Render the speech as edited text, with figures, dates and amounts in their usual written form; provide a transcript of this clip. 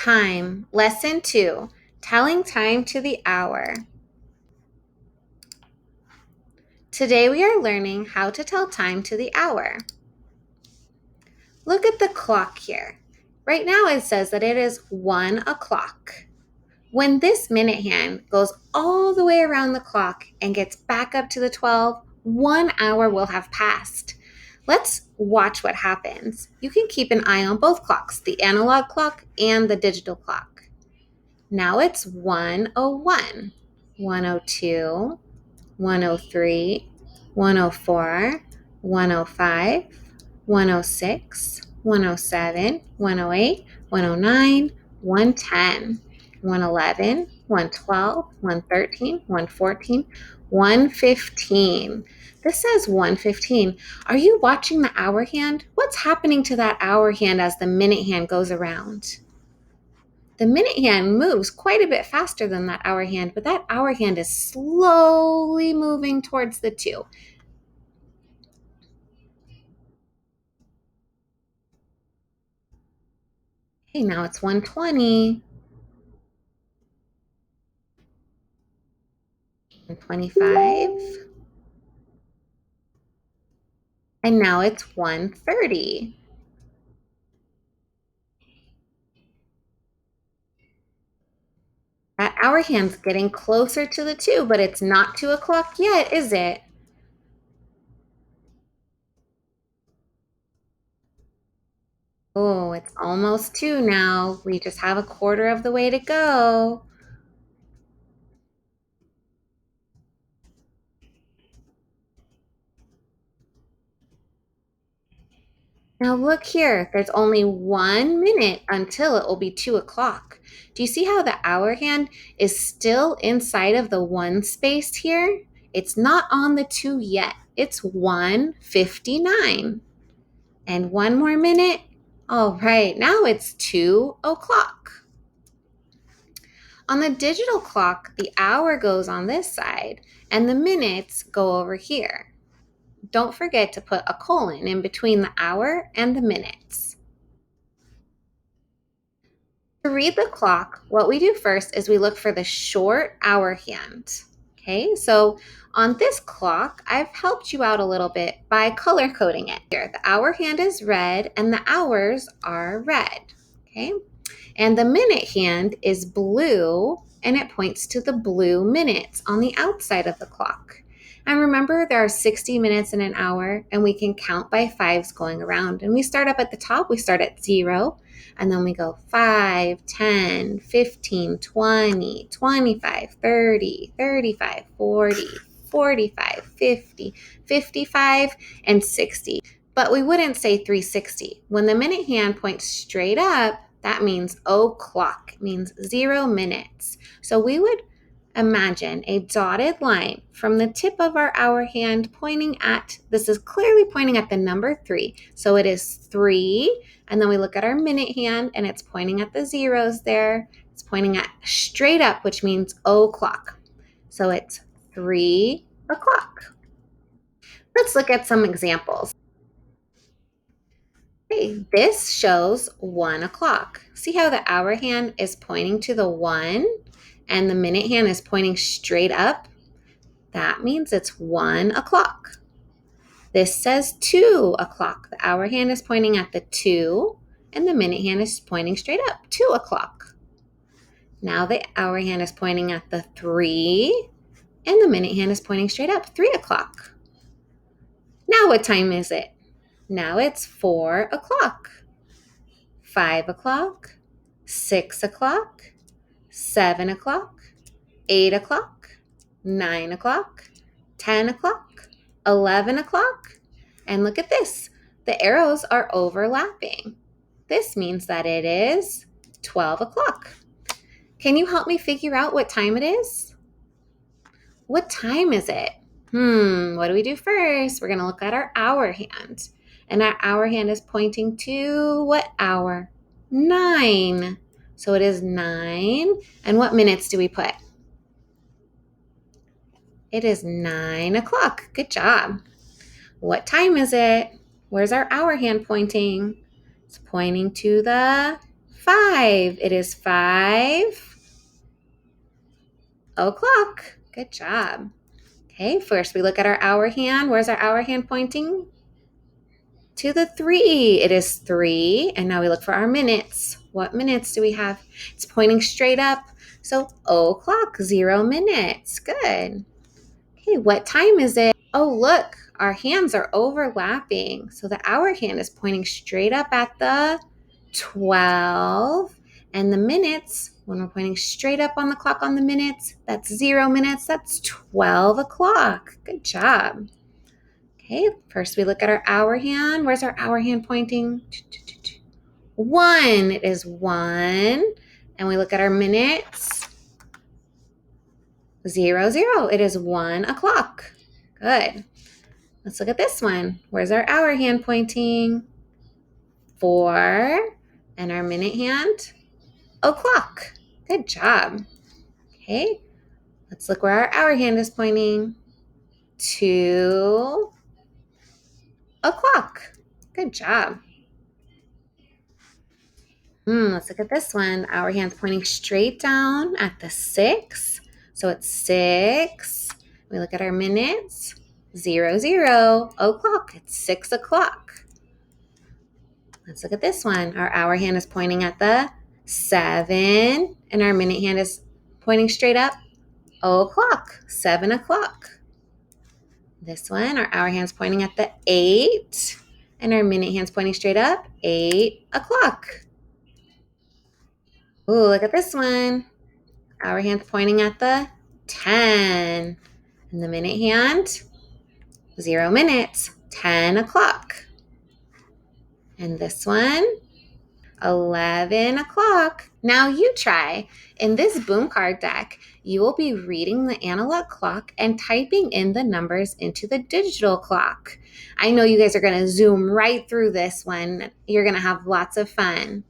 Time, Lesson 2, Telling Time to the Hour. Today we are learning how to tell time to the hour. Look at the clock here. Right now it says that it is 1 o'clock. When this minute hand goes all the way around the clock and gets back up to the 12, 1 hour will have passed. Let's watch what happens. You can keep an eye on both clocks, the analog clock and the digital clock. Now it's 1:01, 1:02, 1:03, 1:04, 1:05, 1:06, 1:07, 1:08, 1:09, 1:10, 1:11, 1:12, 1:13, 1:14, 1:15. This says 1:15. Are you watching the hour hand? What's happening to that hour hand as the minute hand goes around? The minute hand moves quite a bit faster than that hour hand, but that hour hand is slowly moving towards the 2. Okay, now it's 1:20, 1:25, and now it's 1:30. That hour hand's getting closer to the 2, but it's not 2 o'clock yet, is it? Oh, it's almost 2 now. We just have a quarter of the way to go. Now look here, there's only 1 minute until it will be 2 o'clock. Do you see how the hour hand is still inside of the 1 space here? It's not on the 2 yet. It's 1:59. And 1 more minute. All right, now it's 2 o'clock. On the digital clock, the hour goes on this side and the minutes go over here. Don't forget to put a colon in between the hour and the minutes. To read the clock, what we do first is we look for the short hour hand. Okay, so on this clock, I've helped you out a little bit by color coding it. Here, the hour hand is red and the hours are red. Okay, and the minute hand is blue and it points to the blue minutes on the outside of the clock. And remember, there are 60 minutes in an hour, and we can count by 5s going around. And we start up at the top, we start at 0, and then we go 5, 10, 15, 20, 25, 30, 35, 40, 45, 50, 55, and 60. But we wouldn't say 360. When the minute hand points straight up, that means o'clock. It means 0 minutes. So we would imagine a dotted line from the tip of our hour hand pointing at, this is clearly pointing at the number 3. So it is 3. And then we look at our minute hand and it's pointing at the zeros there. It's pointing at straight up, which means o'clock. So it's 3 o'clock. Let's look at some examples. Okay, this shows 1 o'clock. See how the hour hand is pointing to the 1 and the minute hand is pointing straight up? That means it's 1 o'clock. This says 2 o'clock. The hour hand is pointing at the 2 and the minute hand is pointing straight up, 2 o'clock. Now the hour hand is pointing at the 3 and the minute hand is pointing straight up, 3 o'clock. Now what time is it? Now it's 4 o'clock, 5 o'clock, 6 o'clock, 7 o'clock, 8 o'clock, 9 o'clock, 10 o'clock, 11 o'clock. And look at this. The arrows are overlapping. This means that it is 12 o'clock. Can you help me figure out what time it is? What time is it? What do we do first? We're going to look at our hour hand. And our hour hand is pointing to what hour? 9. So it is 9. And what minutes do we put? It is 9 o'clock. Good job. What time is it? Where's our hour hand pointing? It's pointing to the 5. It is 5 o'clock. Good job. Okay, first we look at our hour hand. Where's our hour hand pointing? To the 3. It is 3. And now we look for our minutes. What minutes do we have? It's pointing straight up. So o'clock, 0 minutes. Good. Okay, what time is it? Oh, look, our hands are overlapping. So the hour hand is pointing straight up at the 12. And the minutes, when we're pointing straight up on the clock on the minutes, that's 0 minutes. That's 12 o'clock. Good job. Okay, first we look at our hour hand. Where's our hour hand pointing? 1. It is 1. And we look at our minutes. 0, 0. It is 1 o'clock. Good. Let's look at this one. Where's our hour hand pointing? 4. And our minute hand? O'clock. Good job. Okay, let's look where our hour hand is pointing. 2 o'clock. Good job. Let's look at this one. Our hand's pointing straight down at the 6. So it's 6. We look at our minutes. 0, 0 o'clock. It's 6 o'clock. Let's look at this one. Our hour hand is pointing at the 7. And our minute hand is pointing straight up. O'clock. 7 o'clock. This one, our hour hand's pointing at the 8. And our minute hand's pointing straight up. 8 o'clock. Ooh, look at this one. Hour hand's pointing at the 10. And the minute hand, 0 minutes, 10 o'clock. And this one, 11 o'clock. Now you try. In this boom card deck, you will be reading the analog clock and typing in the numbers into the digital clock. I know you guys are going to zoom right through this one. You're going to have lots of fun.